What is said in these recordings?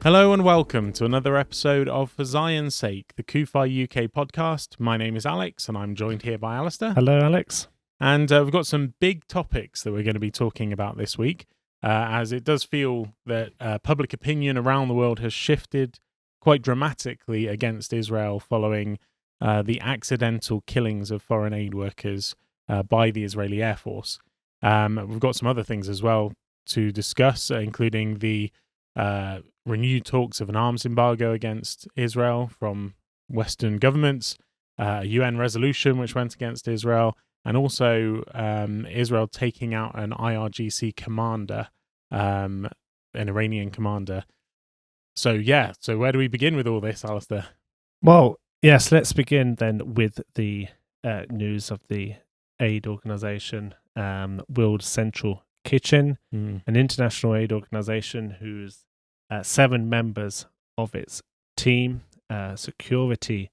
Hello and welcome to another episode of For Zion's Sake, the CUFI UK podcast. My name is Alex and I'm joined here by Alastair. Hello, Alex. And we've got some big topics that we're going to be talking about this week, as it does feel that public opinion around the world has shifted quite dramatically against Israel following the accidental killings of foreign aid workers by the Israeli Air Force. We've got some other things as well to discuss, including the renewed talks of an arms embargo against Israel from Western governments, a UN resolution which went against Israel, and also Israel taking out an IRGC commander, an Iranian commander. So where do we begin with all this, Alastair? Well, yes, let's begin then with the news of the aid organisation, World Central Kitchen, an international aid organisation whose 7 members of its team, security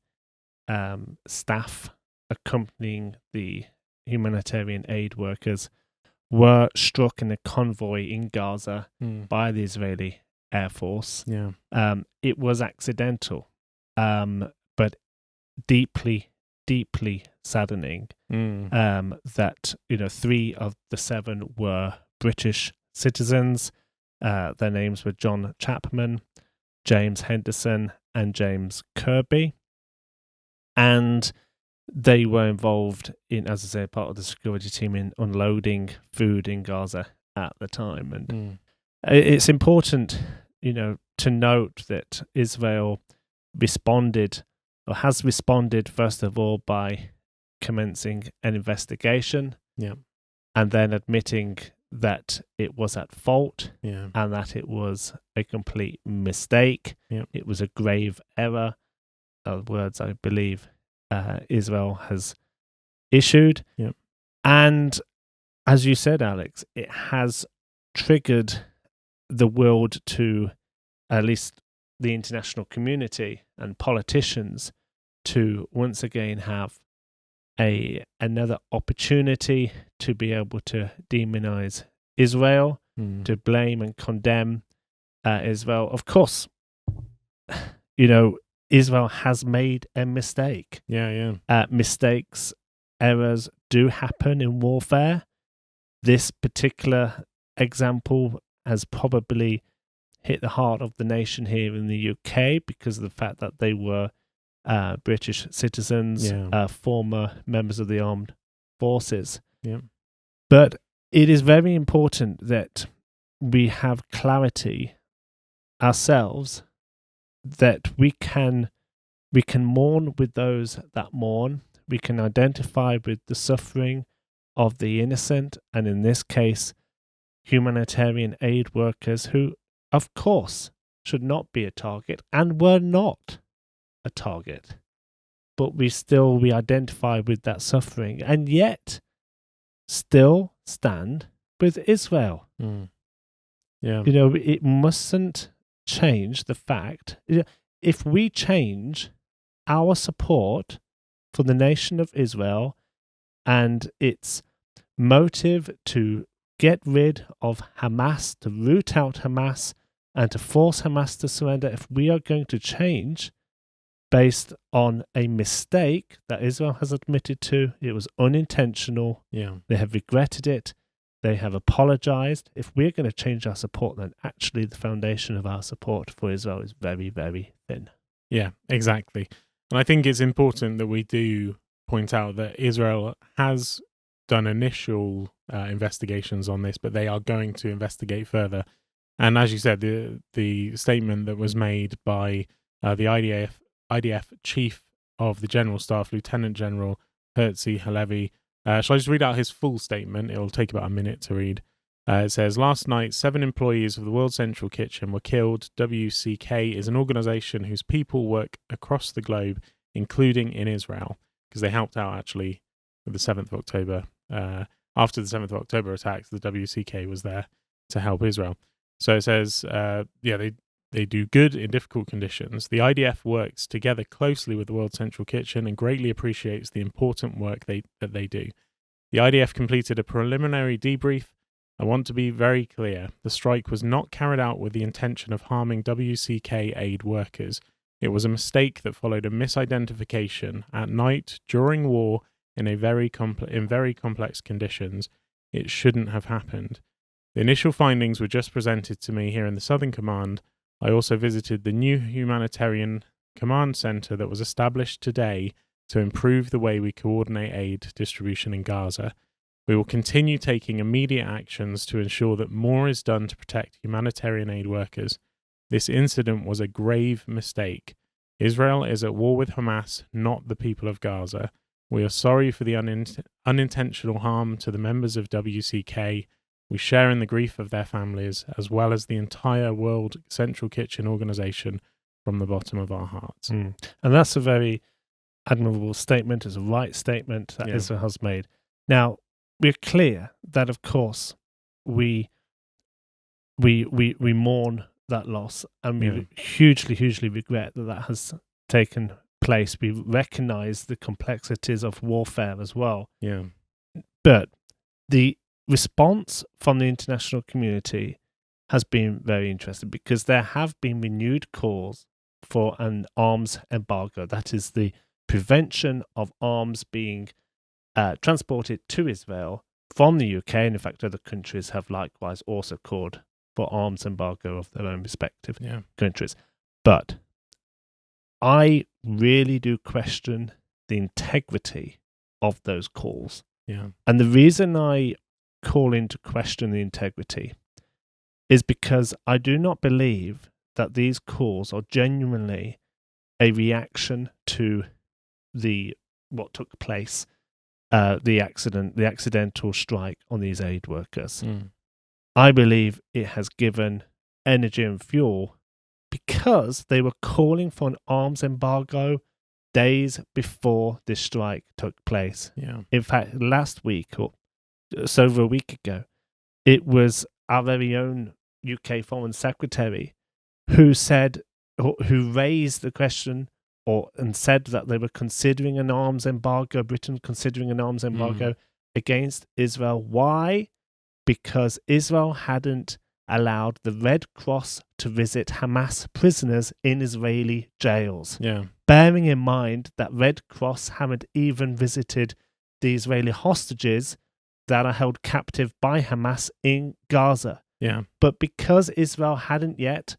staff accompanying the humanitarian aid workers, were struck in a convoy in Gaza by the Israeli Air Force. It was accidental, but deeply saddening that 3 of the 7 were British citizens. Their names were John Chapman, James Henderson, and James Kirby. And they were involved in, as I say, part of the security team in unloading food in Gaza at the time. And it's important, to note that Israel has responded, first of all, by commencing an investigation and then admitting that it was at fault and that it was a complete mistake. It was a grave error, words I believe Israel has issued. And as you said, Alex, it has triggered the world to, at least the international community and politicians, to once again have another opportunity to be able to demonize Israel, to blame and condemn Israel. Of course, Israel has made a mistake. Mistakes, errors do happen in warfare. This particular example has probably hit the heart of the nation here in the UK because of the fact that they were British citizens, former members of the armed forces. But it is very important that we have clarity ourselves that we can mourn with those that mourn. We can identify with the suffering of the innocent, and in this case, humanitarian aid workers who, of course, should not be a target and were not a target, but we identify with that suffering and yet still stand with Israel. It mustn't change the fact, if we change our support for the nation of Israel and its motive to get rid of Hamas, to root out Hamas and to force Hamas to surrender, if we are going to change based on a mistake that Israel has admitted to, it was unintentional. They have regretted it. They have apologized. If we're going to change our support, then actually the foundation of our support for Israel is very, very thin. Yeah, exactly. And I think it's important that we do point out that Israel has done initial investigations on this, but they are going to investigate further. And as you said, the statement that was made by the IDF Chief of the General Staff, Lieutenant General Herzi Halevi. Shall I just read out his full statement? It'll take about a minute to read. It says, last night, 7 employees of the World Central Kitchen were killed. WCK is an organisation whose people work across the globe, including in Israel, because they helped out actually with the 7th of October. After the 7th of October attacks, the WCK was there to help Israel. So it says, they do good in difficult conditions. The IDF works together closely with the World Central Kitchen and greatly appreciates the important work that they do. The IDF completed a preliminary debrief I want to be very clear. The strike was not carried out with the intention of harming WCK aid workers. It was a mistake that followed a misidentification at night during war in very complex conditions. It shouldn't have happened. The initial findings were just presented to me here in the Southern Command. I also visited the new humanitarian command centre that was established today to improve the way we coordinate aid distribution in Gaza. We will continue taking immediate actions to ensure that more is done to protect humanitarian aid workers. This incident was a grave mistake. Israel is at war with Hamas, not the people of Gaza. We are sorry for the unintentional harm to the members of WCK. We share in the grief of their families, as well as the entire World Central Kitchen organisation, from the bottom of our hearts. And that's a very admirable statement. It's a right statement that Israel has made. Now, we're clear that, of course, we mourn that loss, and we hugely regret that has taken place. We recognise the complexities of warfare as well. Yeah. But the response from the international community has been very interesting, because there have been renewed calls for an arms embargo. That is the prevention of arms being transported to Israel from the UK. And in fact, other countries have likewise also called for arms embargo of their own respective countries. But I really do question the integrity of those calls. Yeah. And the reason I call into question the integrity is because I do not believe that these calls are genuinely a reaction to what took place, the accidental strike on these aid workers. I believe it has given energy and fuel because they were calling for an arms embargo days before this strike took place. Yeah. In fact, last week, or just over a week ago, it was our very own UK Foreign Secretary who raised the question and said that they were considering an arms embargo, Britain considering an arms embargo against Israel. Why? Because Israel hadn't allowed the Red Cross to visit Hamas prisoners in Israeli jails. Yeah. Bearing in mind that Red Cross haven't even visited the Israeli hostages that are held captive by Hamas in Gaza. Yeah. But because Israel hadn't yet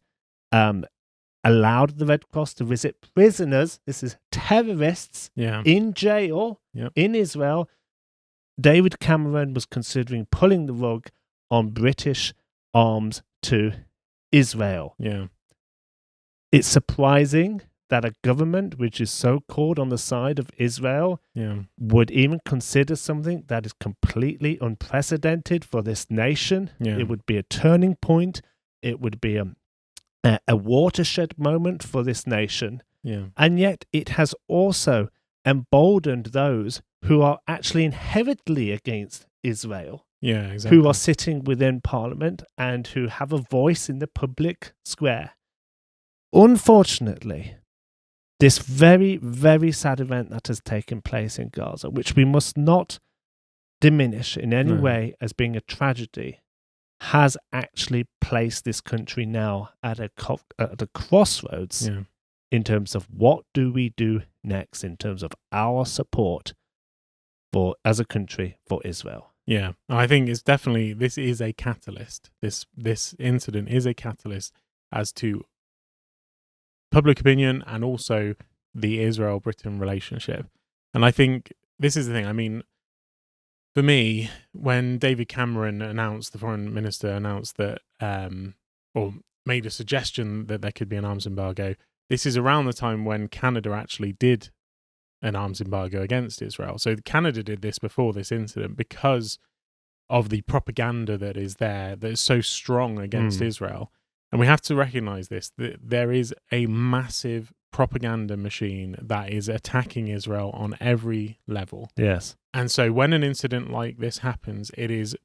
allowed the Red Cross to visit prisoners, this is terrorists in jail in Israel, David Cameron was considering pulling the rug on British arms to Israel. Yeah. It's surprising that a government which is so called on the side of Israel would even consider something that is completely unprecedented for this nation. Yeah. It would be a turning point. It would be a watershed moment for this nation. Yeah. And yet it has also emboldened those who are actually inherently against Israel. Yeah, exactly. Who are sitting within Parliament and who have a voice in the public square. Unfortunately, this very, very sad event that has taken place in Gaza, which we must not diminish in any way as being a tragedy, has actually placed this country now at a crossroads in terms of what do we do next in terms of our support as a country for Israel. Yeah, I think it's definitely, this is a catalyst. This incident is a catalyst as to public opinion and also the Israel-Britain relationship. And I think this is the thing. I mean, for me, when David Cameron the foreign minister announced that, or made a suggestion that there could be an arms embargo, this is around the time when Canada actually did an arms embargo against Israel. So Canada did this before this incident because of the propaganda that is there, that is so strong against Israel. And we have to recognize this, that there is a massive propaganda machine that is attacking Israel on every level. Yes. And so when an incident like this happens, it is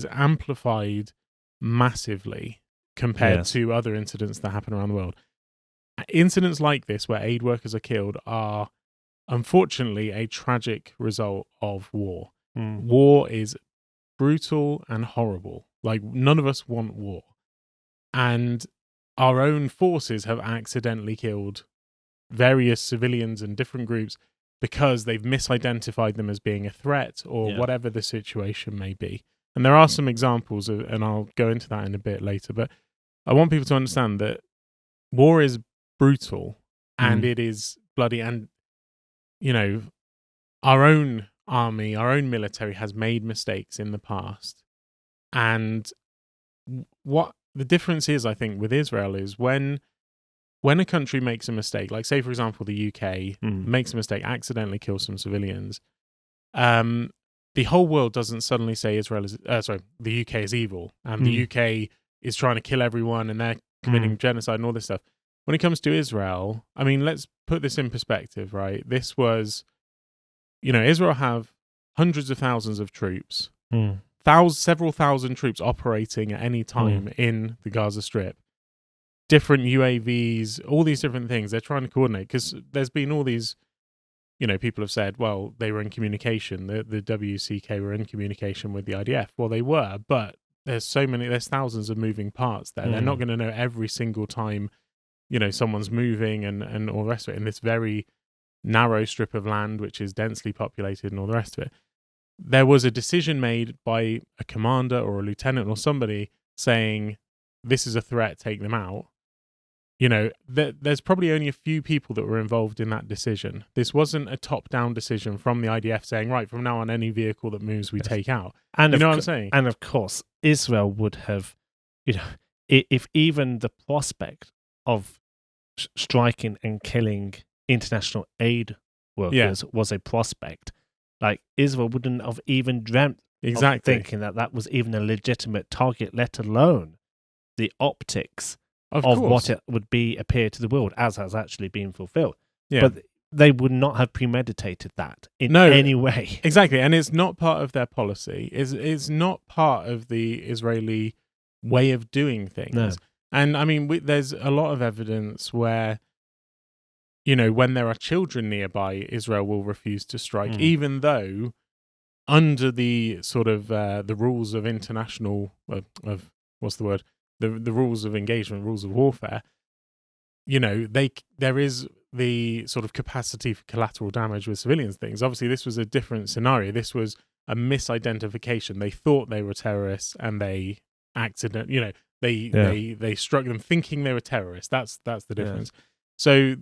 amplified massively compared to other incidents that happen around the world. Incidents like this, where aid workers are killed, are unfortunately a tragic result of war. War is brutal and horrible. Like, none of us want war. And our own forces have accidentally killed various civilians and different groups because they've misidentified them as being a threat or whatever the situation may be. And there are some examples, and I'll go into that in a bit later, but I want people to understand that war is brutal and it is bloody, and, you know, our own army, our own military has made mistakes in the past. And what the difference is, I think, with Israel is when a country makes a mistake, like say, for example, the UK makes a mistake, accidentally kills some civilians, the whole world doesn't suddenly say the UK is evil and the UK is trying to kill everyone and they're committing genocide and all this stuff. When it comes to Israel, I mean, let's put this in perspective, right? This was, you know, Israel have hundreds of thousands of troops, several thousand troops operating at any time in the Gaza Strip, different UAVs, all these different things. They're trying to coordinate because there's been all these, you know, people have said, well, they were in communication. The WCK were in communication with the IDF. Well, they were, but there's thousands of moving parts there. They're not going to know every single time, you know, someone's moving and all the rest of it in this very narrow strip of land, which is densely populated and all the rest of it. There was a decision made by a commander or a lieutenant or somebody saying, this is a threat, take them out. You know, there's probably only a few people that were involved in that decision. This wasn't a top-down decision from the IDF saying, right, from now on, any vehicle that moves, we take out. And you know what I'm saying? And of course, Israel would have, you know, if even the prospect of striking and killing international aid workers was a prospect, like Israel wouldn't have even dreamt of thinking that was even a legitimate target, let alone the optics of what it would appear to the world, as has actually been fulfilled. Yeah. But they would not have premeditated that in any way. Exactly, and it's not part of their policy. It's not part of the Israeli way of doing things. No. And I mean, there's a lot of evidence where, you know, when there are children nearby, Israel will refuse to strike, even though under the sort of the rules of international, the rules of engagement, rules of warfare, you know, there is the sort of capacity for collateral damage with civilians things. Obviously, this was a different scenario. This was a misidentification. They thought they were terrorists and they they struck them thinking they were terrorists. That's the difference. Yeah. So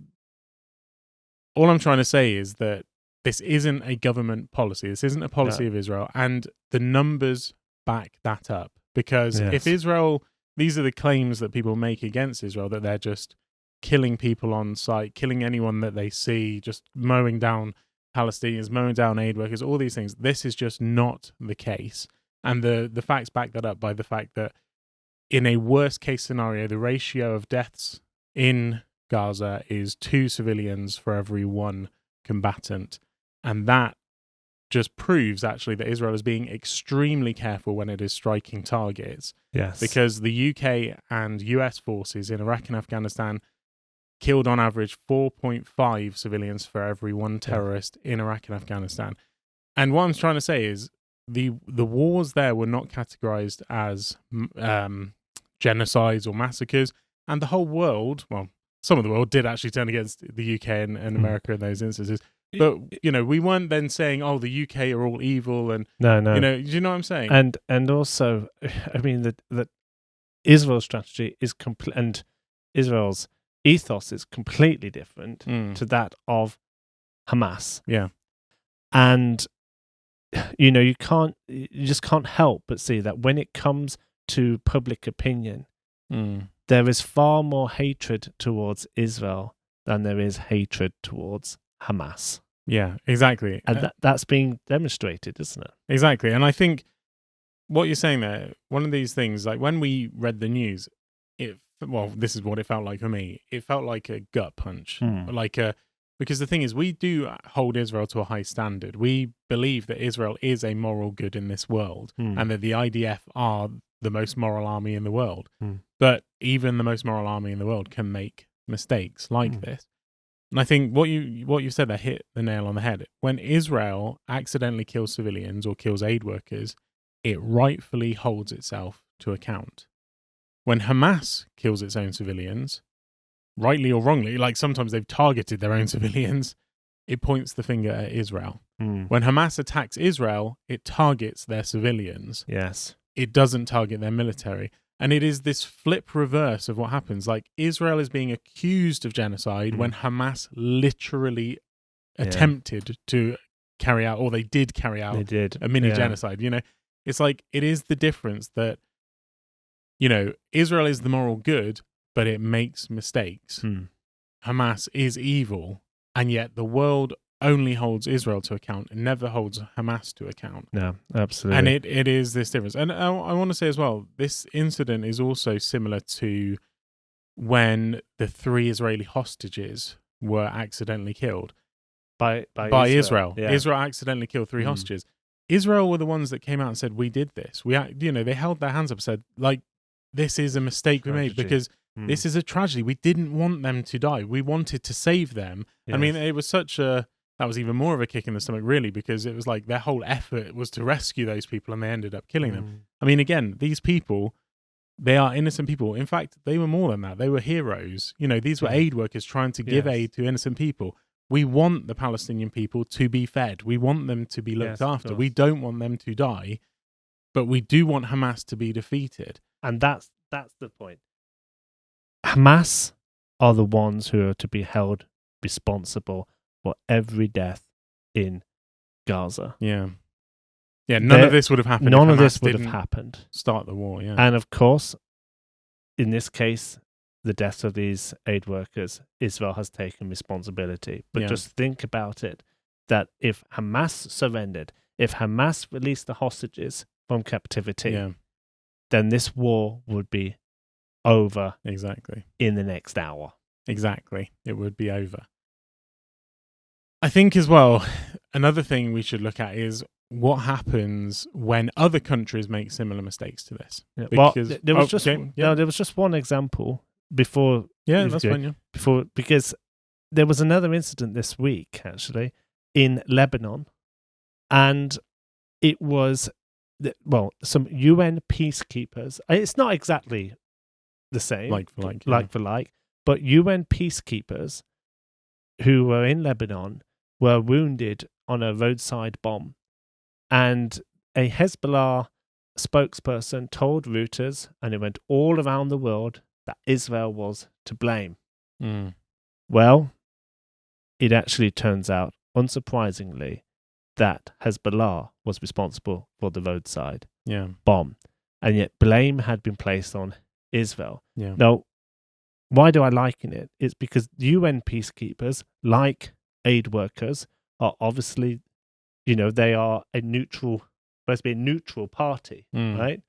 all I'm trying to say is that this isn't a government policy. This isn't a policy of Israel. And the numbers back that up. Because if Israel... These are the claims that people make against Israel, that they're just killing people on site, killing anyone that they see, just mowing down Palestinians, mowing down aid workers, all these things. This is just not the case. And the facts back that up by the fact that in a worst case scenario, the ratio of deaths in Gaza is 2 civilians for every 1 combatant. And that just proves actually that Israel is being extremely careful when it is striking targets. Yes. Because the UK and US forces in Iraq and Afghanistan killed on average 4.5 civilians for every 1 terrorist in Iraq and Afghanistan. And what I'm trying to say is the wars there were not categorized as genocides or massacres, and the whole world, well, some of the world did actually turn against the UK and America in those instances. But, you know, we weren't then saying, oh, the UK are all evil and, no. You know, do you know what I'm saying? And also, I mean, that Israel's strategy is and Israel's ethos is completely different to that of Hamas. Yeah. And, you know, you just can't help but see that when it comes to public opinion, there is far more hatred towards Israel than there is hatred towards Hamas. Yeah, exactly. And that's being demonstrated, isn't it? Exactly. And I think what you're saying there, one of these things, like when we read the news, this is what it felt like for me. It felt like a gut punch. Because the thing is, we do hold Israel to a high standard. We believe that Israel is a moral good in this world and that the IDF are the most moral army in the world. But even the most moral army in the world can make mistakes like this. And I think what you said there hit the nail on the head. When Israel accidentally kills civilians or kills aid workers, it rightfully holds itself to account. When Hamas kills its own civilians, rightly or wrongly, like sometimes they've targeted their own civilians, it points the finger at Israel. When Hamas attacks Israel, it targets their civilians. Yes. It doesn't target their military. And it is this flip reverse of what happens. Like, Israel is being accused of genocide when Hamas literally attempted to carry out, or they did carry out a mini genocide. You know, it's like, it is the difference that, you know, Israel is the moral good, but it makes mistakes. Hamas is evil, and yet the world only holds Israel to account and never holds Hamas to account. No, absolutely. And it is this difference. And I want to say as well, this incident is also similar to when the 3 Israeli hostages were accidentally killed by Israel. Yeah. Israel accidentally killed 3 hostages. Israel were the ones that came out and said, we did this. They held their hands up and said, like, this is a mistake we made because this is a tragedy. We didn't want them to die. We wanted to save them. Yes. I mean, it was that was even more of a kick in the stomach, really, because it was like their whole effort was to rescue those people and they ended up killing them. I mean, again, these people, they are innocent people. In fact, they were more than that. They were heroes. You know, these were aid workers trying to give aid to innocent people. We want the Palestinian people to be fed. We want them to be looked after. We don't want them to die, but we do want Hamas to be defeated. And that's the point. Hamas are the ones who are to be held responsible for every death in Gaza. Yeah. None of this would have happened. None of this would have happened. Start the war. Yeah. And of course, in this case, the deaths of these aid workers, Israel has taken responsibility. But just think about it, that if Hamas surrendered, if Hamas released the hostages from captivity, then this war would be over in the next hour. Exactly. It would be over. I think as well, another thing we should look at is what happens when other countries make similar mistakes to this. Yeah. Because, there was just one example before. Yeah, that's fine. Yeah. Because there was another incident this week, actually, in Lebanon, and it was some UN peacekeepers. It's not exactly the same, like for like, but UN peacekeepers who were in Lebanon were wounded on a roadside bomb, and a Hezbollah spokesperson told Reuters, and it went all around the world, that Israel was to blame. Well, it actually turns out, unsurprisingly, that Hezbollah was responsible for the roadside bomb, and yet blame had been placed on Israel. Now, why do I liken it? It's because UN peacekeepers, like aid workers, are obviously, they are supposed to be a neutral party, right?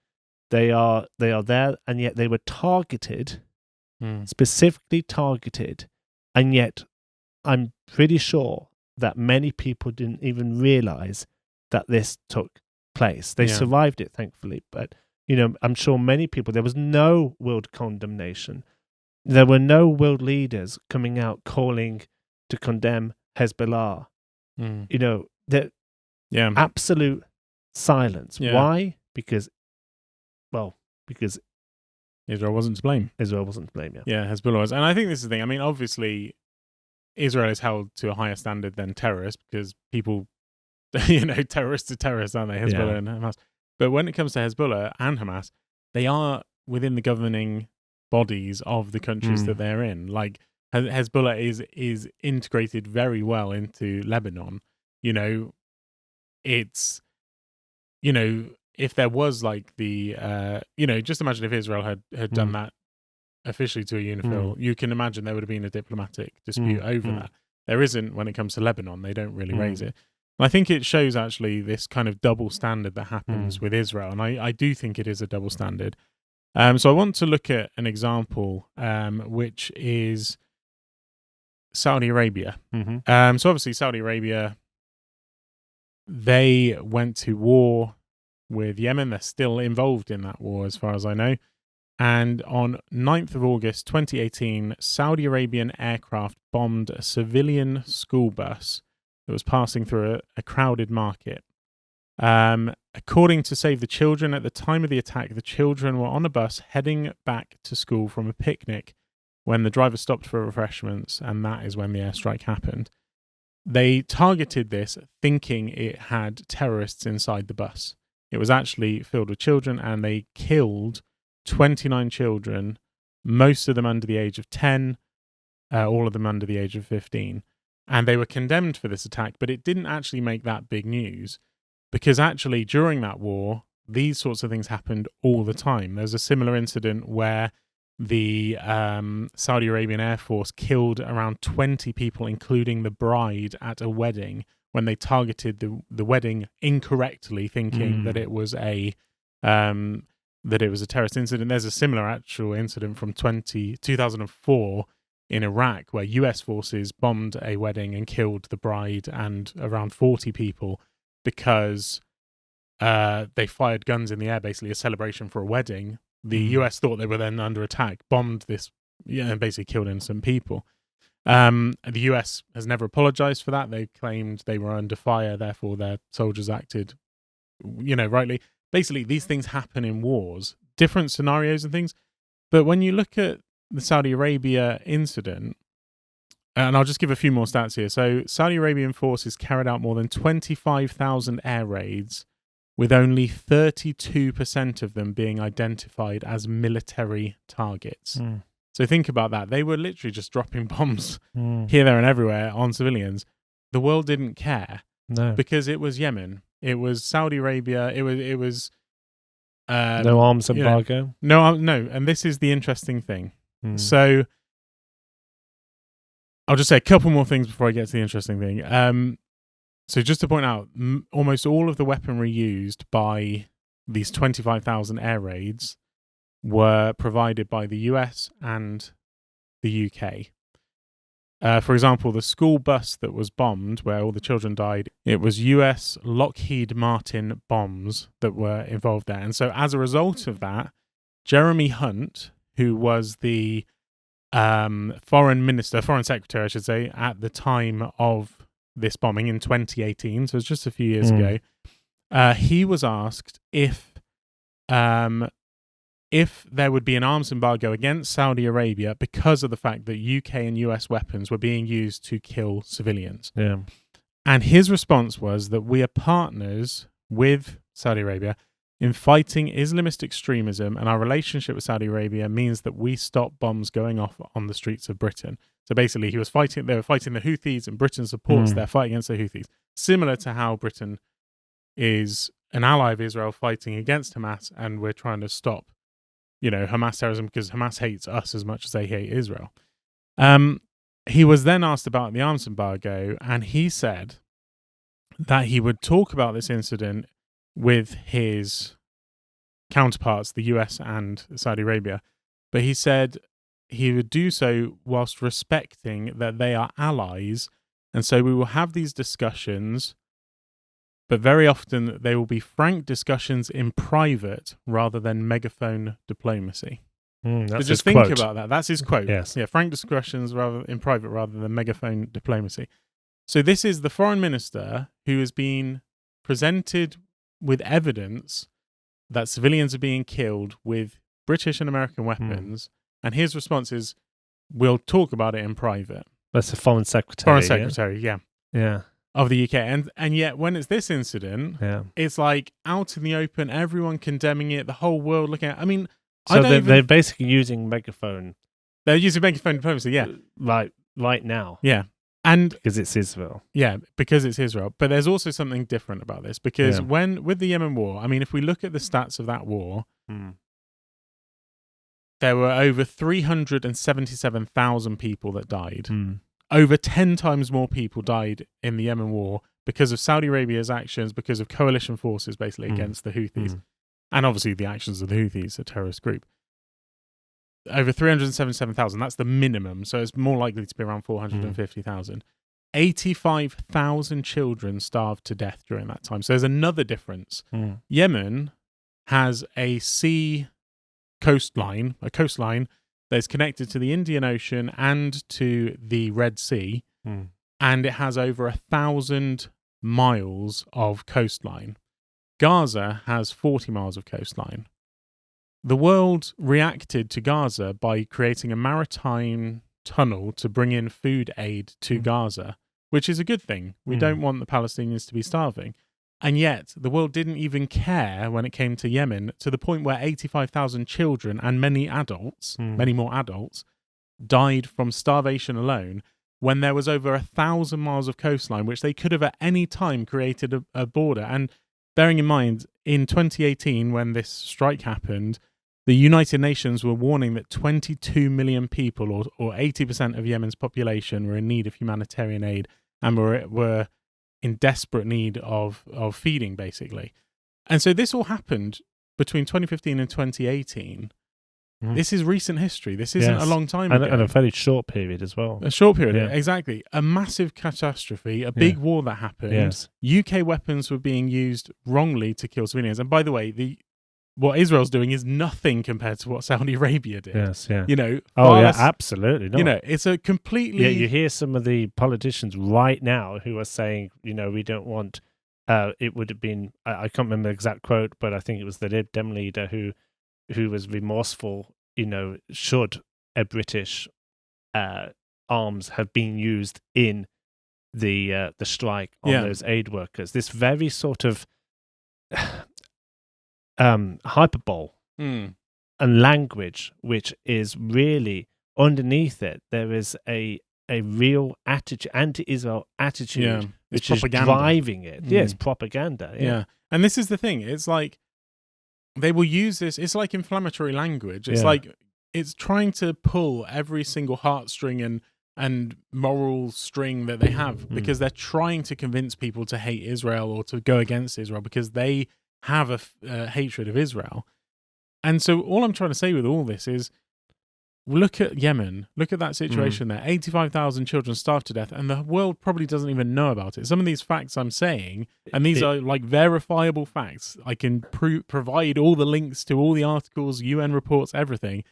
They are there, and yet they were targeted, specifically targeted, and yet I'm pretty sure that many people didn't even realize that this took place. They survived it, thankfully, but I'm sure many people, there was no world condemnation. There were no world leaders coming out calling to condemn Hezbollah. Absolute silence. Why? Because Israel wasn't to blame. Yeah, Hezbollah was. And I think this is the thing. I mean, obviously, Israel is held to a higher standard than terrorists because people, terrorists are terrorists, aren't they? Hezbollah and Hamas. But when it comes to Hezbollah and Hamas, they are within the governing bodies of the countries that they're in. Like, Hezbollah is integrated very well into Lebanon. It's, if there was like the, just imagine if Israel had done that officially to a UNIFIL, you can imagine there would have been a diplomatic dispute over that. There isn't when it comes to Lebanon. They don't really raise it. And I think it shows actually this kind of double standard that happens with Israel. And I do think it is a double standard. So I want to look at an example, which is Saudi Arabia. So obviously Saudi Arabia, they went to war with Yemen. They're still involved in that war as far as I know. And on 9th of August 2018, Saudi Arabian aircraft bombed a civilian school bus that was passing through a crowded market. A according to Save the Children, at the time of the attack, the children were on a bus heading back to school from a picnic when the driver stopped for refreshments, and that is when the airstrike happened. They targeted this thinking it had terrorists inside the bus. It was actually filled with children, and they killed 29 children, most of them under the age of 10, all of them under the age of 15. And they were condemned for this attack, but it didn't actually make that big news because actually during that war, these sorts of things happened all the time. There's a similar incident where the Saudi Arabian Air Force killed around 20 people, including the bride, at a wedding when they targeted the wedding incorrectly, thinking that it was a terrorist incident. There's a similar actual incident from 2004 in Iraq where US forces bombed a wedding and killed the bride and around 40 people because they fired guns in the air, basically a celebration for a wedding. The US thought they were then under attack, bombed this, and basically killed innocent people. The US has never apologized for that. They claimed they were under fire, therefore their soldiers acted, rightly. Basically, these things happen in wars, different scenarios and things. But when you look at the Saudi Arabia incident, and I'll just give a few more stats here. So Saudi Arabian forces carried out more than 25,000 air raids, with only 32% of them being identified as military targets. So think about that. They were literally just dropping bombs here, there, and everywhere on civilians. The world didn't care. No. Because it was Yemen. It was Saudi Arabia. It was no arms embargo? No. And this is the interesting thing. So I'll just say a couple more things before I get to the interesting thing. So just to point out, almost all of the weaponry used by these 25,000 air raids were provided by the US and the UK. For example, the school bus that was bombed, where all the children died, it was US Lockheed Martin bombs that were involved there. And so as a result of that, Jeremy Hunt, who was the foreign secretary, I should say, at the time of this bombing in 2018, so it's just a few years ago, he was asked if there would be an arms embargo against Saudi Arabia because of the fact that UK and US weapons were being used to kill civilians. Yeah. And his response was that we are partners with Saudi Arabia in fighting Islamist extremism, and our relationship with Saudi Arabia means that we stop bombs going off on the streets of Britain. So basically, they were fighting the Houthis, and Britain supports their fight against the Houthis, similar to how Britain is an ally of Israel fighting against Hamas, and we're trying to stop, Hamas terrorism because Hamas hates us as much as they hate Israel. He was then asked about the arms embargo, and he said that he would talk about this incident with his counterparts, the US and Saudi Arabia, but he said he would do so whilst respecting that they are allies, and so we will have these discussions, but very often they will be frank discussions in private rather than megaphone diplomacy. So just think about that. That's his quote. Yes. Yeah, frank discussions in private rather than megaphone diplomacy. So this is the foreign minister who has been presented with evidence that civilians are being killed with British and American weapons, and his response is, we'll talk about it in private. That's the foreign secretary. Foreign secretary, yeah. Of the UK. And yet when it's this incident, it's like out in the open, everyone condemning it, the whole world looking at it. I mean, so they're basically using megaphone. They're using megaphone diplomacy, yeah. Right now. Yeah. And because it's Israel. Yeah, because it's Israel. But there's also something different about this, because with the Yemen War, I mean, if we look at the stats of that war, there were over 377,000 people that died. Over 10 times more people died in the Yemen War because of Saudi Arabia's actions, because of coalition forces basically against the Houthis. And obviously the actions of the Houthis, a terrorist group. Over 377,000, that's the minimum, so it's more likely to be around 450,000. 85,000 children starved to death during that time. So there's another difference. Yemen has a coastline that is connected to the Indian Ocean and to the Red Sea, and it has over 1,000 miles of coastline. Gaza has 40 miles of coastline. The world reacted to Gaza by creating a maritime tunnel to bring in food aid to Gaza, which is a good thing. We don't want the Palestinians to be starving. And yet, the world didn't even care when it came to Yemen, to the point where 85,000 children and many more adults, died from starvation alone, when there was over 1,000 miles of coastline, which they could have at any time created a border. And bearing in mind, in 2018, when this strike happened, the United Nations were warning that 22 million people, or 80% of Yemen's population, were in need of humanitarian aid and were in desperate need of feeding, basically. And so this all happened between 2015 and 2018. This is recent history. This isn't a long time ago. And a very short period as well. A short period, exactly. A massive catastrophe, a big war that happened. Yes. UK weapons were being used wrongly to kill civilians. And by the way, what Israel's doing is nothing compared to what Saudi Arabia did. Yes, yeah. Absolutely. Not. It's a completely... Yeah, you hear some of the politicians right now who are saying, we don't want... it would have been... I can't remember the exact quote, but I think it was the Lib Dem leader who was remorseful, should a British arms have been used in the strike on those aid workers. This very sort of hyperbole and language, which is really underneath it. There is a real attitude, anti-Israel attitude, which is driving it. Yeah, it's propaganda. Yeah, and this is the thing. It's like they will use this. It's like inflammatory language. It's like it's trying to pull every single heartstring and moral string that they have, because they're trying to convince people to hate Israel or to go against Israel because they have a hatred of Israel. And so all I'm trying to say with all this is, look at Yemen. Look at that situation there. 85,000 children starved to death, and the world probably doesn't even know about it. Some of these facts I'm saying, and these are like verifiable facts. I can provide all the links to all the articles, UN reports, everything.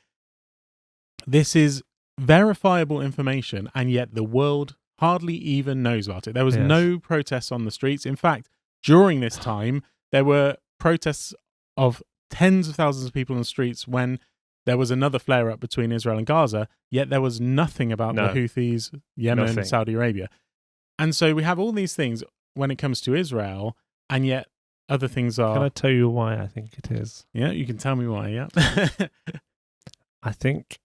This is verifiable information, and yet the world hardly even knows about it. There was no protests on the streets. In fact, during this time, there were protests of tens of thousands of people on the streets when there was another flare-up between Israel and Gaza, yet there was nothing about the Houthis, Yemen, and Saudi Arabia. And so we have all these things when it comes to Israel, and yet other things are... Can I tell you why I think it is? Yeah, you can tell me why, yeah. I think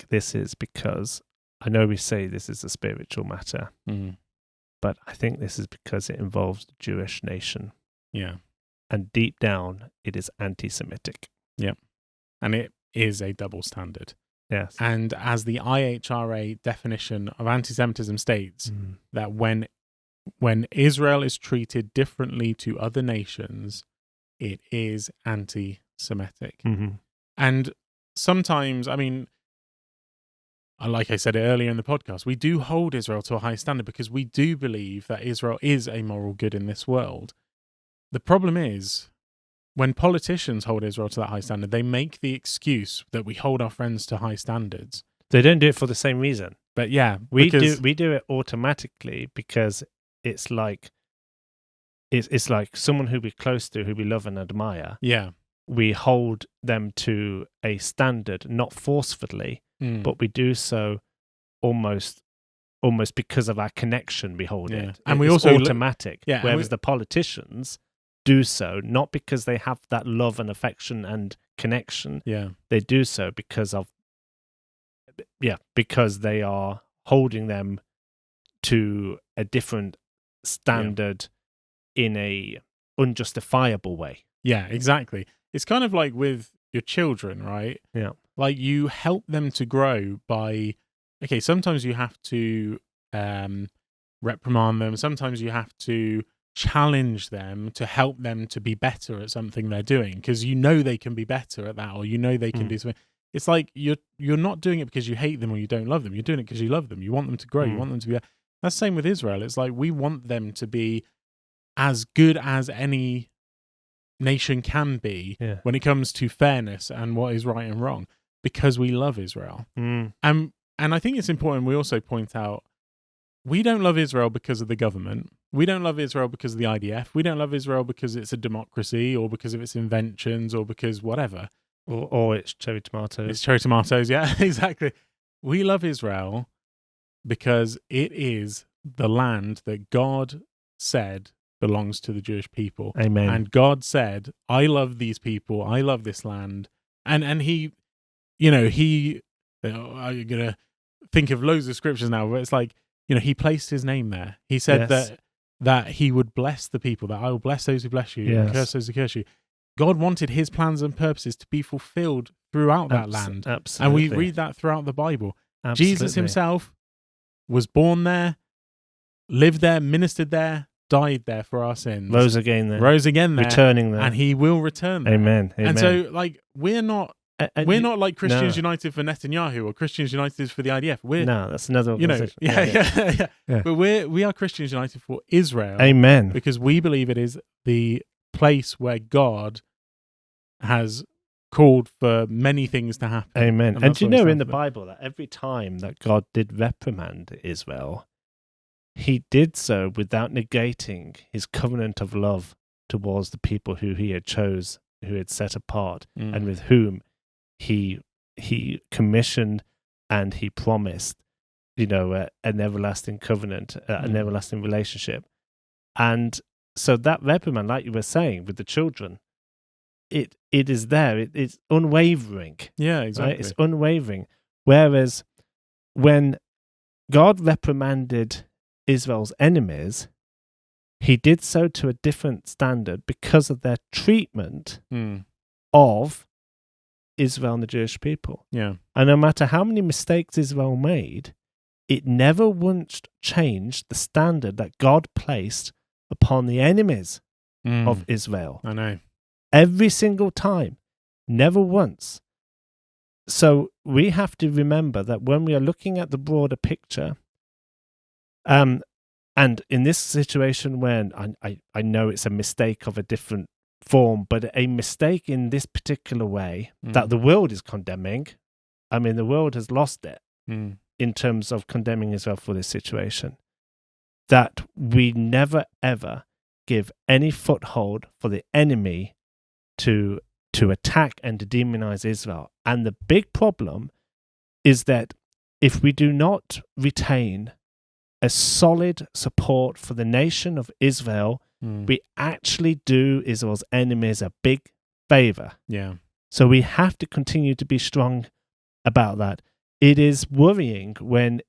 this is because, I know we say this is a spiritual matter, but I think this is because it involves the Jewish nation. Yeah. And deep down, it is anti-Semitic. Yeah. And it is a double standard. Yes. And as the IHRA definition of anti-Semitism states, that when Israel is treated differently to other nations, it is anti-Semitic. And sometimes, like I said earlier in the podcast, we do hold Israel to a high standard because we do believe that Israel is a moral good in this world. The problem is, when politicians hold Israel to that high standard, they make the excuse that we hold our friends to high standards. They don't do it for the same reason. But yeah, we do it automatically because it's like someone who we're close to, who we love and admire. Yeah. We hold them to a standard, not forcefully, but we do so almost because of our connection. We hold it, and it's also automatic. Whereas the politicians do so not because they have that love and affection and connection. Yeah, they do so because they are holding them to a different standard in a unjustifiable way. Yeah, exactly. It's kind of like with your children, right? Yeah. Like you help them to grow by, sometimes you have to reprimand them. Sometimes you have to challenge them to help them to be better at something they're doing, because they can be better at that, or they can do something. It's like you're not doing it because you hate them or you don't love them. You're doing it because you love them. You want them to grow. You want them to be... That's the same with Israel. It's like we want them to be as good as any nation can be when it comes to fairness and what is right and wrong, because we love Israel. And I think it's important we also point out, we don't love Israel because of the government. We don't love Israel because of the IDF. We don't love Israel because it's a democracy or because of its inventions or because whatever. Or it's cherry tomatoes. It's cherry tomatoes, yeah, exactly. We love Israel because it is the land that God said belongs to the Jewish people. Amen. And God said, I love these people. I love this land. And he, you know, I'm going to think of loads of scriptures now, but it's like, you know, he placed his name there. He said that he would bless the people, that I will bless those who bless you, and curse those who curse you. God wanted his plans and purposes to be fulfilled throughout that land. Absolutely. And we read that throughout the Bible. Absolutely. Jesus himself was born there, lived there, ministered there, died there for our sins. Rose again there. Returning there. And he will return there. Amen. And so, like, we're not like Christians United for Netanyahu or Christians United for the IDF. No, that's another organization. Yeah. But we are Christians United for Israel. Amen. Because we believe it is the place where God has called for many things to happen. Amen. And you know in the Bible that every time that God did reprimand Israel, he did so without negating his covenant of love towards the people who he had chose, who had set apart, and with whom he commissioned and he promised, you know, an everlasting covenant, an everlasting relationship. And so that reprimand, like you were saying, with the children, it is there. It's unwavering. Yeah, exactly. Right? It's unwavering. Whereas when God reprimanded Israel's enemies, he did so to a different standard because of their treatment of Israel and the Jewish people. Yeah. And no matter how many mistakes Israel made, it never once changed the standard that God placed upon the enemies of Israel. I know. Every single time. Never once. So we have to remember that when we are looking at the broader picture, and in this situation when I know it's a mistake of a different form, but a mistake in this particular way that the world is condemning, I mean, the world has lost it in terms of condemning Israel for this situation, that we never, ever give any foothold for the enemy to attack and to demonize Israel. And the big problem is that if we do not retain a solid support for the nation of Israel, we actually do Israel's enemies a big favor. Yeah. So we have to continue to be strong about that. It is worrying when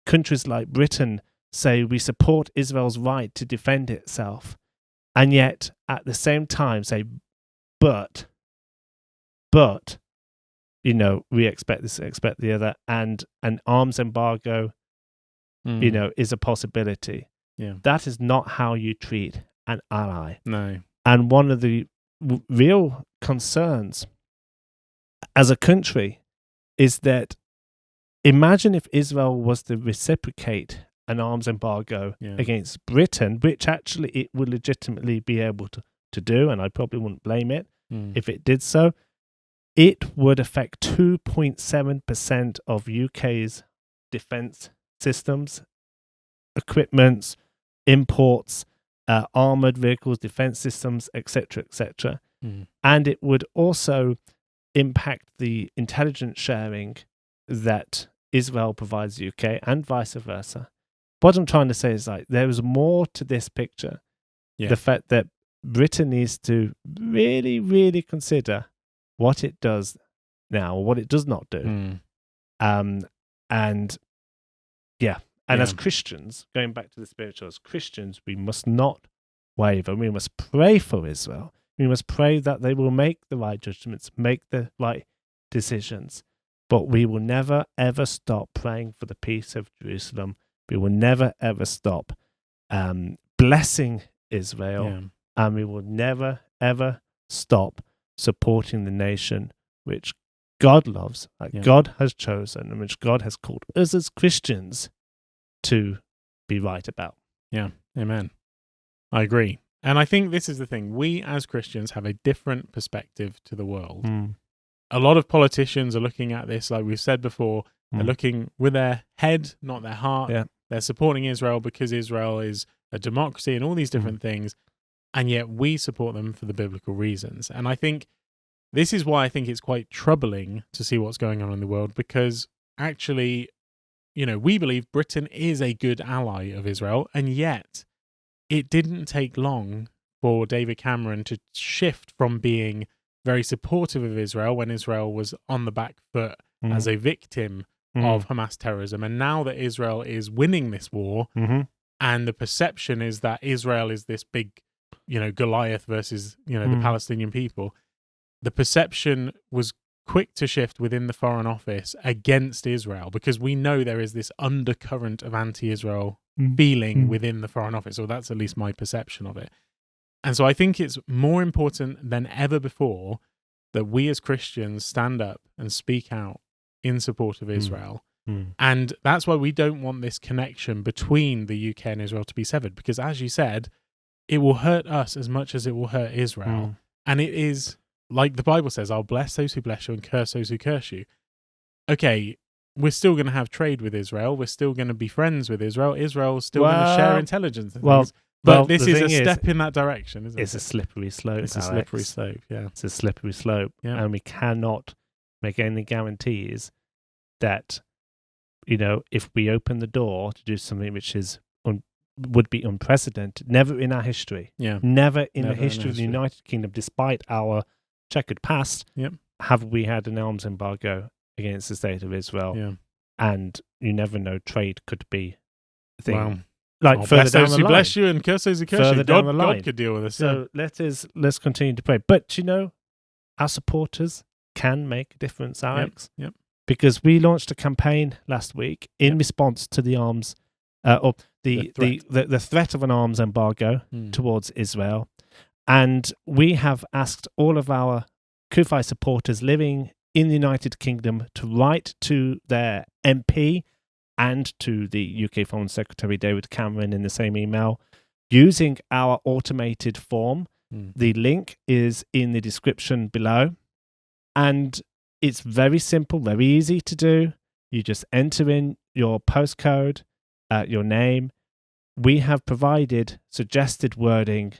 countries like Britain say we support Israel's right to defend itself, and yet at the same time say, but, you know, we expect this, expect the other, and an arms embargo, you know, is a possibility. Yeah. That is not how you treat an ally. No. And one of the real concerns as a country is that imagine if Israel was to reciprocate an arms embargo against Britain, which actually it would legitimately be able to do, and I probably wouldn't blame it if it did so. It would affect 2.7% of UK's defence systems, equipments, imports, armoured vehicles, defence systems, etc., etc. And it would also impact the intelligence sharing that Israel provides the UK and vice versa. What I'm trying to say is, like, there is more to this picture. Yeah. The fact that Britain needs to really, really consider what it does now, or what it does not do. And as Christians, going back to the spiritual, as Christians, we must not waver. We must pray for Israel. We must pray that they will make the right judgments, make the right decisions. But we will never, ever stop praying for the peace of Jerusalem. We will never, ever stop blessing Israel. Yeah. And we will never, ever stop supporting the nation which God loves, God has chosen, and which God has called us as Christians to be right about. Yeah, amen. I agree. And I think this is the thing. We as Christians have a different perspective to the world. A lot of politicians are looking at this, like we've said before, they're looking with their head, not their heart. Yeah. They're supporting Israel because Israel is a democracy and all these different things, and yet we support them for the biblical reasons. And I think this is why I think it's quite troubling to see what's going on in the world, because actually, we believe Britain is a good ally of Israel, and yet it didn't take long for David Cameron to shift from being very supportive of Israel when Israel was on the back foot as a victim of Hamas terrorism. And now that Israel is winning this war, and the perception is that Israel is this big, Goliath versus, the Palestinian people, the perception was quick to shift within the Foreign Office against Israel, because we know there is this undercurrent of anti-Israel feeling within the Foreign Office, or that's at least my perception of it. And so I think it's more important than ever before that we as Christians stand up and speak out in support of Israel. And that's why we don't want this connection between the UK and Israel to be severed, because as you said, it will hurt us as much as it will hurt Israel. And it is, like the Bible says, I'll bless those who bless you and curse those who curse you. Okay, we're still going to have trade with Israel. We're still going to be friends with Israel. Israel's still going to share intelligence and things. But this is a step in that direction, isn't it? It's a slippery slope, It's a slippery slope, yeah. It's a slippery slope. Yeah. And we cannot make any guarantees that, if we open the door to do something which is would be unprecedented, never in our history, never in the history of the United Kingdom, despite our checkered past, have we had an arms embargo against the state of Israel. And you never know, trade could be a thing. Wow. Like further down the line. Bless you and curse those who curse you. God could deal with this. So let's continue to pray. But our supporters can make a difference, Alex. Yep. Because we launched a campaign last week in response to the arms or the threat of an arms embargo towards Israel. And we have asked all of our CUFI supporters living in the United Kingdom to write to their MP and to the UK Foreign Secretary David Cameron in the same email using our automated form. The link is in the description below. And it's very simple, very easy to do. You just enter in your postcode, your name. We have provided suggested wording,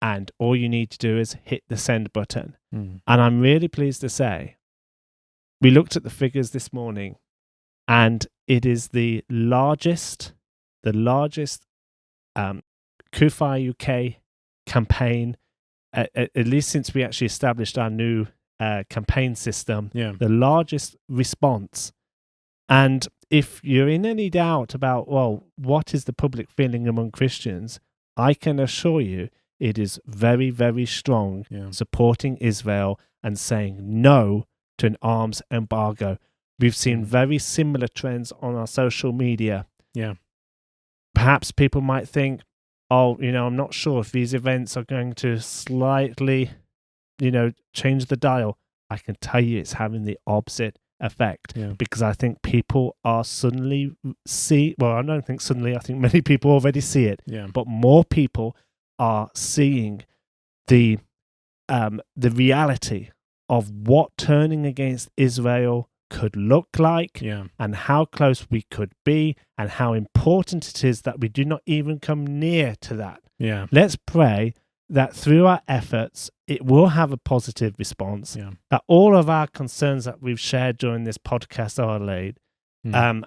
and all you need to do is hit the send button. And I'm really pleased to say, we looked at the figures this morning, and it is the largest CUFI UK campaign, at least since we actually established our new campaign system, the largest response. And if you're in any doubt about, what is the public feeling among Christians, I can assure you it is very, very strong, supporting Israel and saying no to an arms embargo. We've seen very similar trends on our social media. Perhaps people might think, I'm not sure if these events are going to slightly, change the dial. I can tell you it's having the opposite effect, because I think people are suddenly I don't think suddenly, I think many people already see it, but more people are seeing the reality of what turning against Israel could look like, and how close we could be, and how important it is that we do not even come near to that. Let's pray that through our efforts, it will have a positive response, that all of our concerns that we've shared during this podcast are allayed, and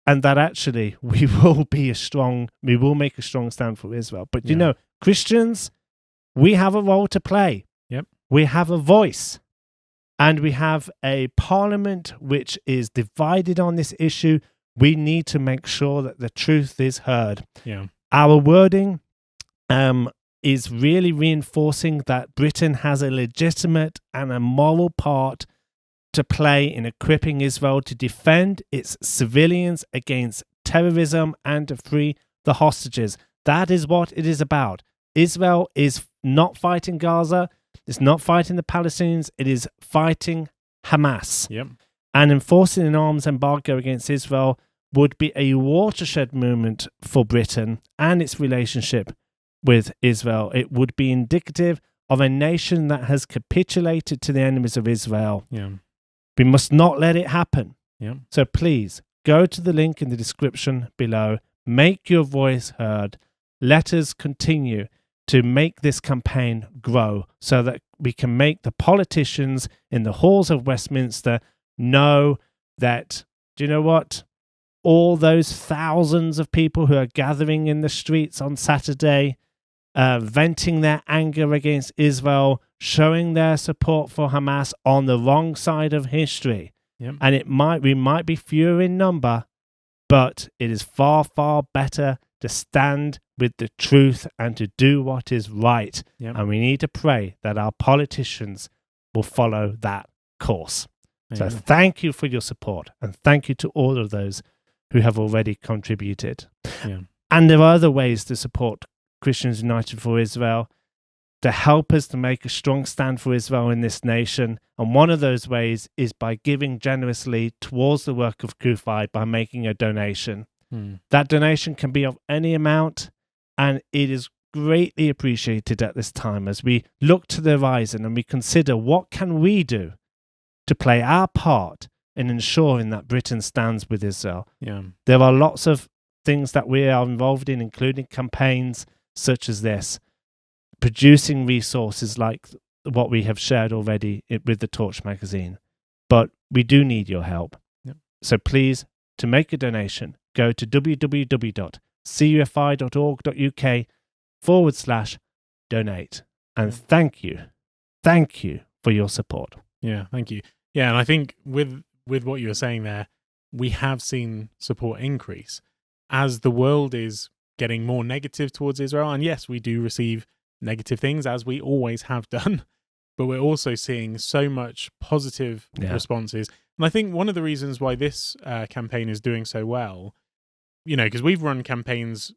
that actually we will make a strong stand for Israel. But Christians, we have a role to play. We have a voice, and we have a parliament which is divided on this issue. We need to make sure that the truth is heard. Our wording is really reinforcing that Britain has a legitimate and a moral part to play in equipping Israel to defend its civilians against terrorism and to free the hostages. That is what it is about. Israel is not fighting Gaza. It's not fighting the Palestinians. It is fighting Hamas. And enforcing an arms embargo against Israel would be a watershed moment for Britain and its relationship with Israel. It would be indicative of a nation that has capitulated to the enemies of Israel. We must not let it happen. So please, go to the link in the description below, make your voice heard. Let us continue to make this campaign grow so that we can make the politicians in the halls of Westminster know that, do you know what? All those thousands of people who are gathering in the streets on Saturday, venting their anger against Israel, showing their support for Hamas on the wrong side of history. Yep. And we might be fewer in number, but it is far, far better to stand with the truth and to do what is right. Yep. And we need to pray that our politicians will follow that course. So thank you for your support, and thank you to all of those who have already contributed. Yeah. And there are other ways to support Christians United for Israel, to help us to make a strong stand for Israel in this nation. And one of those ways is by giving generously towards the work of CUFI by making a donation. That donation can be of any amount, and it is greatly appreciated at this time as we look to the horizon and we consider what can we do to play our part in ensuring that Britain stands with Israel. Yeah. There are lots of things that we are involved in, including campaigns such as this, producing resources like what we have shared already with the Torch magazine. But we do need your help. Yep. So please, to make a donation, go to www.cufi.org.uk/donate. And thank you for your support. Yeah, thank you. Yeah, and I think with what you were saying there, we have seen support increase as the world is getting more negative towards Israel. And yes, we do receive negative things, as we always have done, but we're also seeing so much positive responses. And I think one of the reasons why this campaign is doing so well, because we've run campaigns,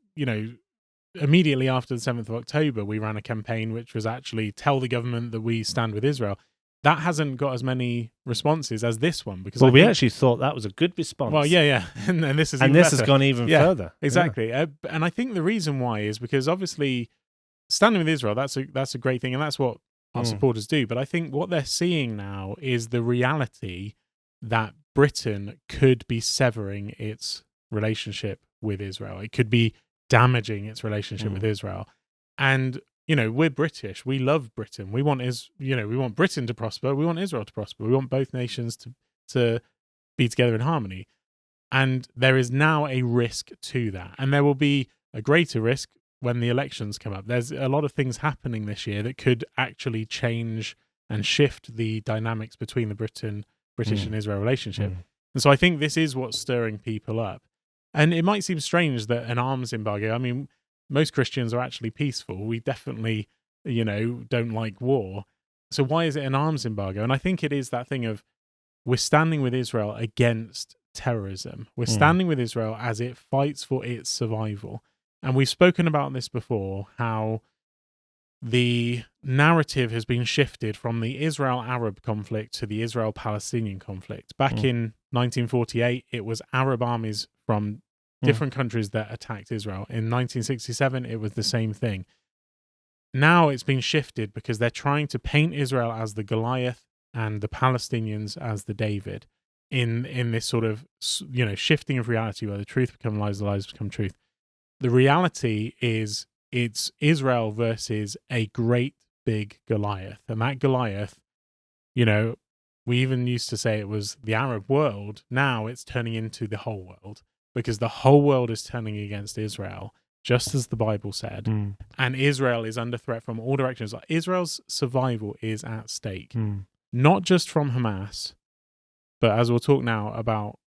immediately after the 7th of October, we ran a campaign which was actually tell the government that we stand with Israel. That hasn't got as many responses as this one, because we actually thought that was a good response. Well, yeah, and this is has gone even further. Exactly, and I think the reason why is because obviously standing with Israel, that's a great thing, and that's what our supporters do. But I think what they're seeing now is the reality that Britain could be severing its relationship with Israel. It could be damaging its relationship with Israel, and we're British. We love Britain. We want we want Britain to prosper. We want Israel to prosper. We want both nations to be together in harmony. And there is now a risk to that. And there will be a greater risk when the elections come up. There's a lot of things happening this year that could actually change and shift the dynamics between the British and Israel relationship. And so I think this is what's stirring people up. And it might seem strange that an arms embargo, most Christians are actually peaceful. We definitely, don't like war. So why is it an arms embargo? And I think it is that thing of we're standing with Israel against terrorism. We're standing with Israel as it fights for its survival. And we've spoken about this before, how the narrative has been shifted from the Israel-Arab conflict to the Israel-Palestinian conflict. Back in 1948, it was Arab armies from different countries that attacked Israel. In 1967, it was the same thing. Now it's been shifted because they're trying to paint Israel as the Goliath and the Palestinians as the David in this sort of, shifting of reality where the truth becomes lies, the lies become truth. The reality is it's Israel versus a great big Goliath. And that Goliath, we even used to say it was the Arab world. Now it's turning into the whole world, because the whole world is turning against Israel, just as the Bible said. And Israel is under threat from all directions. Israel's survival is at stake, not just from Hamas, but as we'll talk now about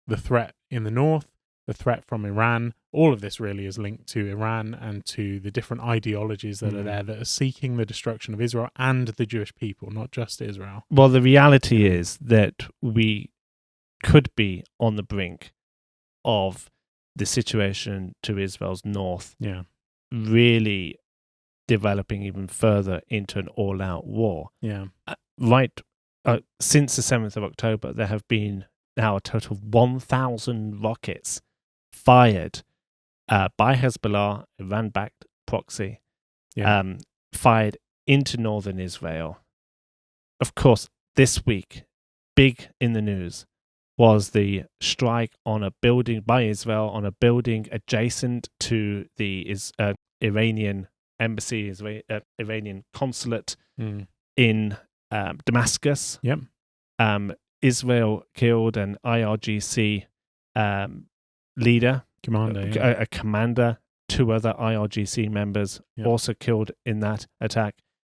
the threat in the north, the threat from Iran. All of this really is linked to Iran and to the different ideologies that are there that are seeking the destruction of Israel and the Jewish people, not just Israel. Well, the reality is that we could be on the brink of the situation to Israel's north really developing even further into an all-out war. Since the 7th of October, there have been now a total of 1,000 rockets fired by Hezbollah, Iran-backed proxy, fired into northern Israel. Of course, this week, big in the news, was the strike on a building by Israel on a building adjacent to the Iranian embassy, Iranian consulate in Damascus. Yep. Israel killed an IRGC leader, a commander. 2 other IRGC members also killed in that attack.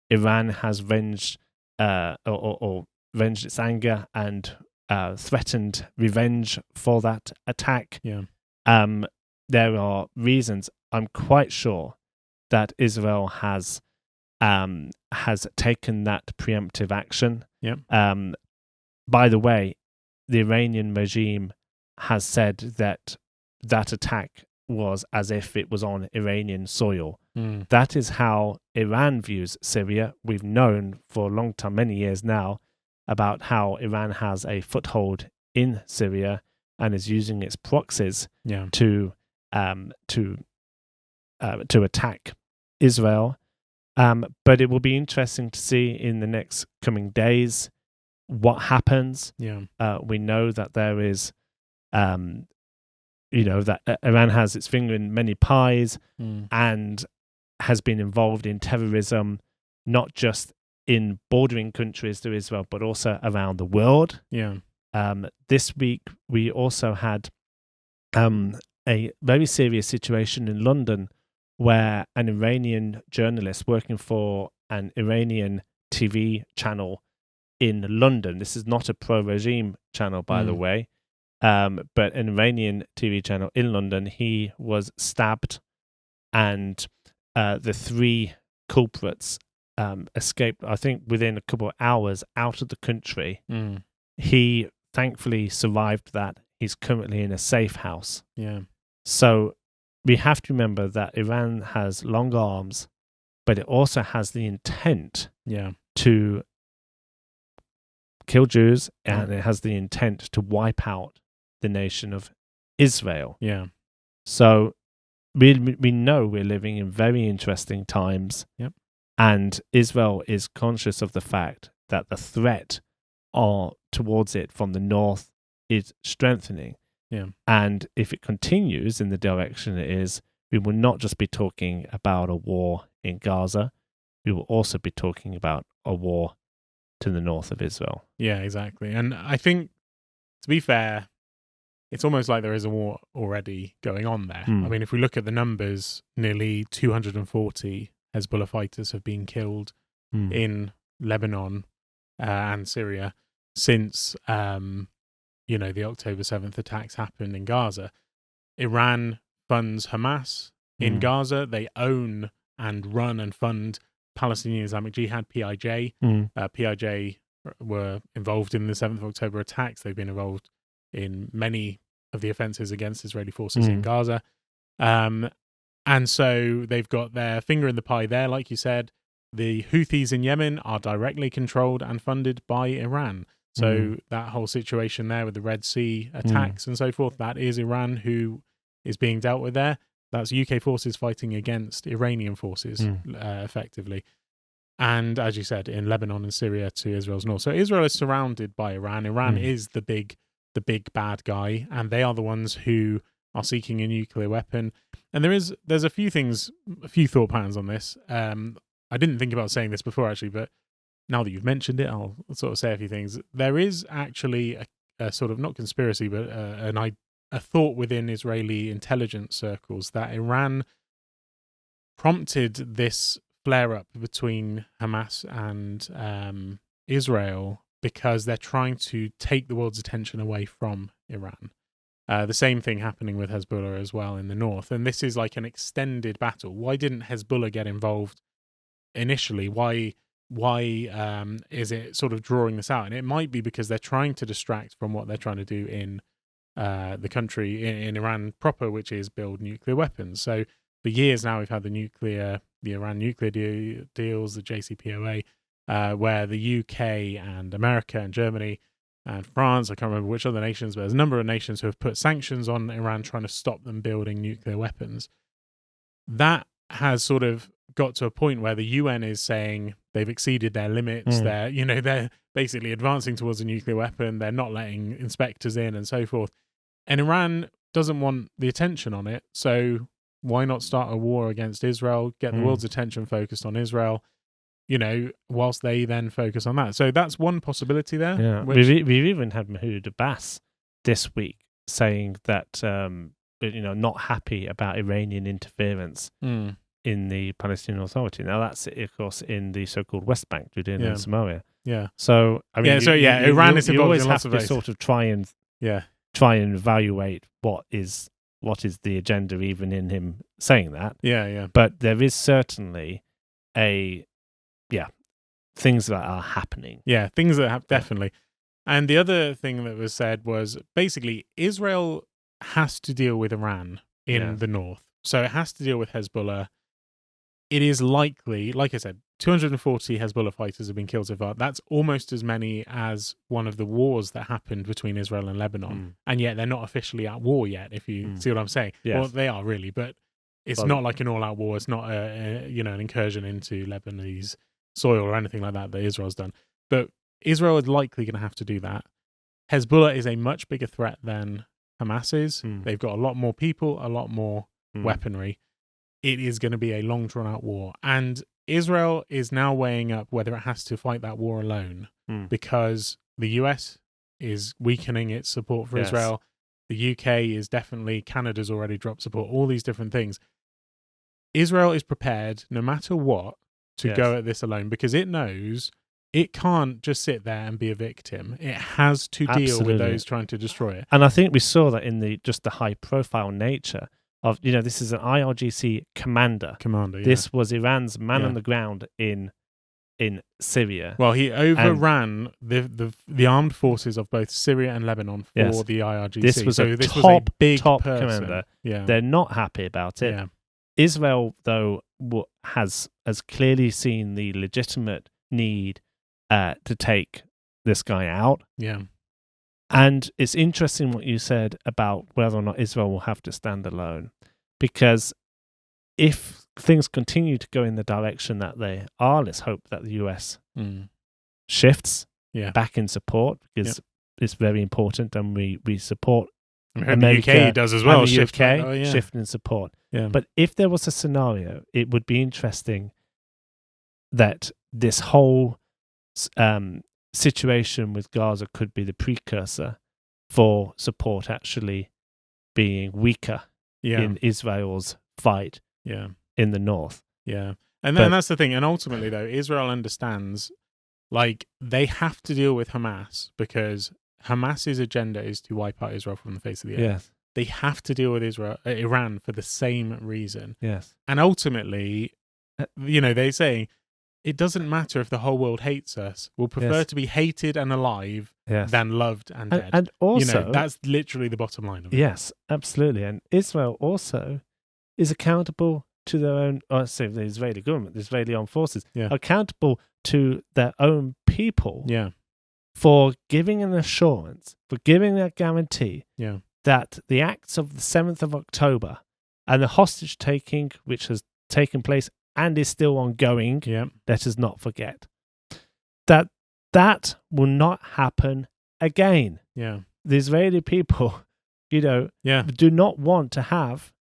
Iran has venged its anger and threatened revenge for that attack. Yeah. There are reasons. I'm quite sure that Israel has taken that preemptive action. Yeah. By the way, the Iranian regime has said that attack was as if it was on Iranian soil. That is how Iran views Syria. We've known for a long time, many years now, about how Iran has a foothold in Syria and is using its proxies to attack Israel. But it will be interesting to see in the next coming days what happens. We know that there is, that Iran has its finger in many pies and has been involved in terrorism, not just in bordering countries to Israel, but also around the world. This week, we also had a very serious situation in London where an Iranian journalist working for an Iranian TV channel in London, this is not a pro-regime channel, by the way, but an Iranian TV channel in London, he was stabbed, and the 3 culprits escaped, I think, within a couple of hours out of the country. He thankfully survived that. He's currently in a safe house. So we have to remember that Iran has long arms, but it also has the intent to kill Jews, and it has the intent to wipe out the nation of Israel. So we know we're living in very interesting times. And Israel is conscious of the fact that the threat towards it from the north is strengthening. And if it continues in the direction it is, we will not just be talking about a war in Gaza, we will also be talking about a war to the north of Israel. Yeah, exactly. And I think, to be fair, it's almost like there is a war already going on there. I mean, if we look at the numbers, nearly 240 Hezbollah fighters have been killed in Lebanon and Syria since the October 7th attacks happened in Gaza. Iran funds Hamas in Gaza. They own and run and fund Palestinian Islamic Jihad, PIJ. PIJ were involved in the 7th of October attacks. They've been involved in many of the offences against Israeli forces in Gaza. And so they've got their finger in the pie there, like you said. The Houthis in Yemen are directly controlled and funded by Iran. So that whole situation there with the Red Sea attacks and so forth, that is Iran who is being dealt with there. That's UK forces fighting against Iranian forces, effectively. And as you said, in Lebanon and Syria to Israel's north. So Israel is surrounded by Iran. Iran is the big bad guy, and they are the ones who are seeking a nuclear weapon. And there's a few thought patterns on this. I didn't think about saying this before, actually, but now that you've mentioned it, I'll sort of say a few things. There is actually a sort of, not conspiracy, but a thought within Israeli intelligence circles that Iran prompted this flare-up between Hamas and Israel because they're trying to take the world's attention away from Iran. The same thing happening with Hezbollah as well in the north. And this is like an extended battle. Why didn't Hezbollah get involved initially? Why is it sort of drawing this out? And it might be because they're trying to distract from what they're trying to do in the country, in Iran proper, which is build nuclear weapons. So for years now, we've had the Iran nuclear deals, the JCPOA, where the UK and America and Germany and France, I can't remember which other nations, but there's a number of nations who have put sanctions on Iran trying to stop them building nuclear weapons. That has sort of got to a point where the UN is saying They've exceeded their limits. They're basically advancing towards a nuclear weapon. They're not letting inspectors in and so forth. And Iran doesn't want the attention on it. So why not start a war against Israel, get the world's attention focused on Israel, whilst they then focus on that. So that's one possibility there. Yeah. We've even had Mahmoud Abbas this week saying that, not happy about Iranian interference in the Palestinian Authority. Now, that's, of course, in the so-called West Bank, Judea and Samaria. Yeah. So, I mean, Iran is involved. You always in have lots of to ways. sort of try and evaluate what is the agenda, even in him saying that. Yeah. But there is certainly things that are happening. Yeah, things that have definitely. And the other thing that was said was basically Israel has to deal with Iran in the north. So it has to deal with Hezbollah. It is likely, like I said, 240 Hezbollah fighters have been killed so far. That's almost as many as one of the wars that happened between Israel and Lebanon. And yet they're not officially at war yet, if you see what I'm saying. Yes. Well, they are really, but it's not like an all-out war. It's not an incursion into Lebanese soil or anything like that Israel's done. But Israel is likely going to have to do that. Hezbollah is a much bigger threat than Hamas is. They've got a lot more people, a lot more weaponry. It is going to be a long, drawn-out war. And Israel is now weighing up whether it has to fight that war alone because the US is weakening its support for Israel. The UK is definitely, Canada's already dropped support, all these different things. Israel is prepared, no matter what, to go at this alone because it knows it can't just sit there and be a victim. It has to deal with those trying to destroy it. And I think we saw that in the high-profile nature of, this is an IRGC commander. This was Iran's man on the ground in Syria. Well, he overran the armed forces of both Syria and Lebanon for the IRGC. This was a top commander. Yeah. They're not happy about it. Yeah. Israel, though, has clearly seen the legitimate need to take this guy out. Yeah. And it's interesting what you said about whether or not Israel will have to stand alone. Because if things continue to go in the direction that they are, let's hope that the US shifts back in support, because it's very important and we support America. The UK does as well. And the UK shift in support. Yeah. But if there was a scenario, it would be interesting that this whole situation with Gaza could be the precursor for support actually being weaker in Israel's fight in the north. Yeah. And then that's the thing. And ultimately, though, Israel understands, they have to deal with Hamas because Hamas's agenda is to wipe out Israel from the face of the earth. Yes. They have to deal with Iran for the same reason. Yes. And ultimately, they say, it doesn't matter if the whole world hates us. We'll prefer to be hated and alive than loved and dead. And also, that's literally the bottom line of it. Yes, absolutely. And Israel also is accountable to their own, the Israeli government, the Israeli armed forces, accountable to their own people for giving an assurance, for giving a guarantee that the acts of the 7th of October and the hostage taking, which has taken place and is still ongoing, let us not forget, that will not happen again. Yeah. The Israeli people, do not want to have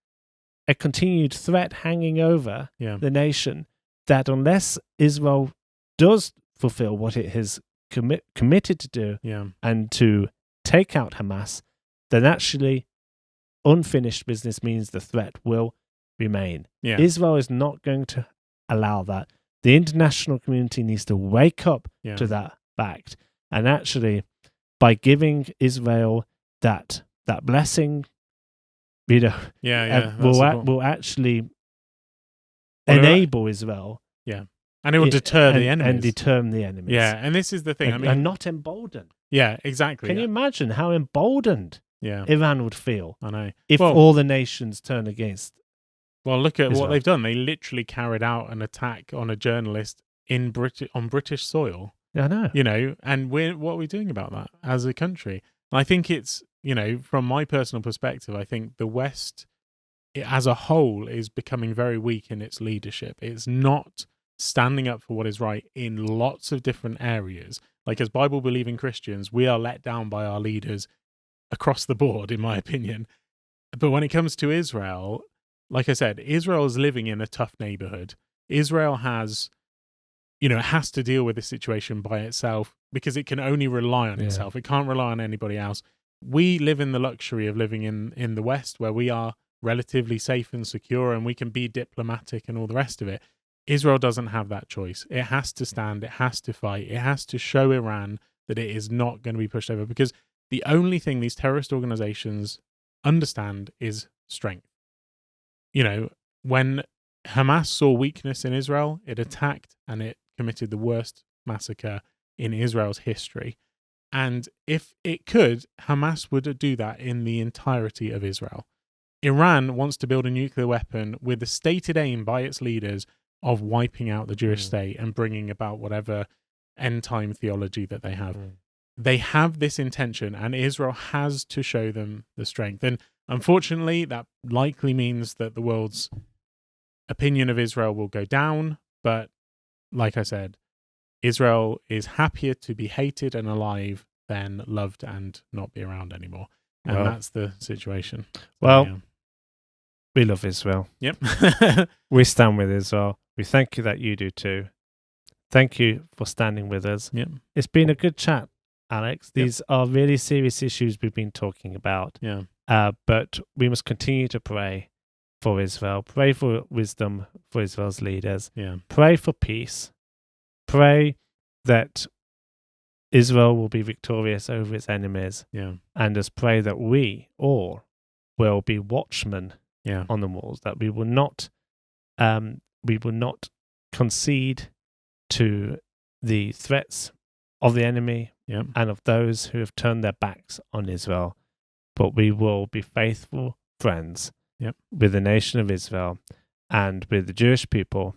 a continued threat hanging over the nation that unless Israel does fulfill what it has committed to do and to take out Hamas, then actually unfinished business means the threat will remain. Yeah. Israel is not going to allow that. The international community needs to wake up to that fact. And actually, by giving Israel that blessing, will actually enable Israel. Yeah. And it will deter the enemies. And deter the enemies. Yeah, and this is the thing. And not embolden. Yeah, exactly. Can you imagine how emboldened Iran would feel? I know. If all the nations turn against Well, look at Israel. what they've done. They literally carried out an attack on a journalist on British soil. I know. And what are we doing about that as a country? And I think it's, from my personal perspective, I think the West as a whole is becoming very weak in its leadership. It's not standing up for what is right in lots of different areas. Like, as Bible-believing Christians, we are let down by our leaders across the board, in my opinion. But when it comes to Israel, like I said, Israel is living in a tough neighborhood. Israel has, it has to deal with this situation by itself because it can only rely on itself. It can't rely on anybody else. We live in the luxury of living in the West, where we are relatively safe and secure and we can be diplomatic and all the rest of it. Israel doesn't have that choice. It has to stand, it has to fight, it has to show Iran that it is not going to be pushed over, because the only thing these terrorist organizations understand is strength. When Hamas saw weakness in Israel, it attacked and it committed the worst massacre in Israel's history. And if it could, Hamas would do that in the entirety of Israel. Iran wants to build a nuclear weapon with the stated aim by its leaders of wiping out the Jewish state and bringing about whatever end-time theology that they have. They have this intention, and Israel has to show them the strength. And unfortunately, that likely means that the world's opinion of Israel will go down. But like I said, Israel is happier to be hated and alive than loved and not be around anymore. And that's the situation. We love Israel. Yep. We stand with Israel. We thank you that you do too. Thank you for standing with us. Yep. It's been a good chat, Alex. These are really serious issues we've been talking about. Yeah. But we must continue to pray for Israel. Pray for wisdom for Israel's leaders. Yeah. Pray for peace. Pray that Israel will be victorious over its enemies. Yeah. And just pray that we all will be watchmen on the walls, that we will not concede to the threats of the enemy and of those who have turned their backs on Israel, but we will be faithful friends with the nation of Israel and with the Jewish people.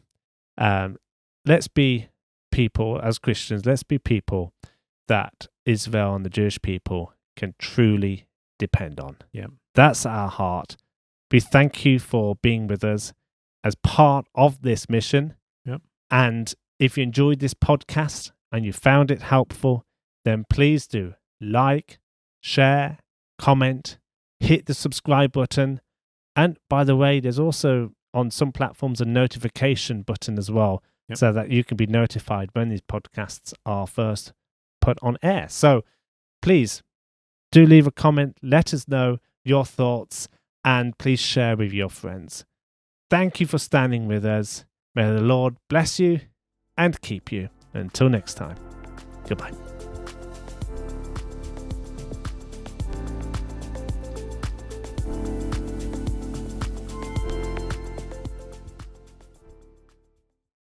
Let's be people, as Christians, let's be people that Israel and the Jewish people can truly depend on. That's our heart. We thank you for being with us as part of this mission. And if you enjoyed this podcast and you found it helpful, then please do like, share, comment, hit the subscribe button. And by the way, there's also on some platforms a notification button as well, so that you can be notified when these podcasts are first put on air. So please do leave a comment, let us know your thoughts, and please share with your friends. Thank you for standing with us. May the Lord bless you and keep you. Until next time, goodbye.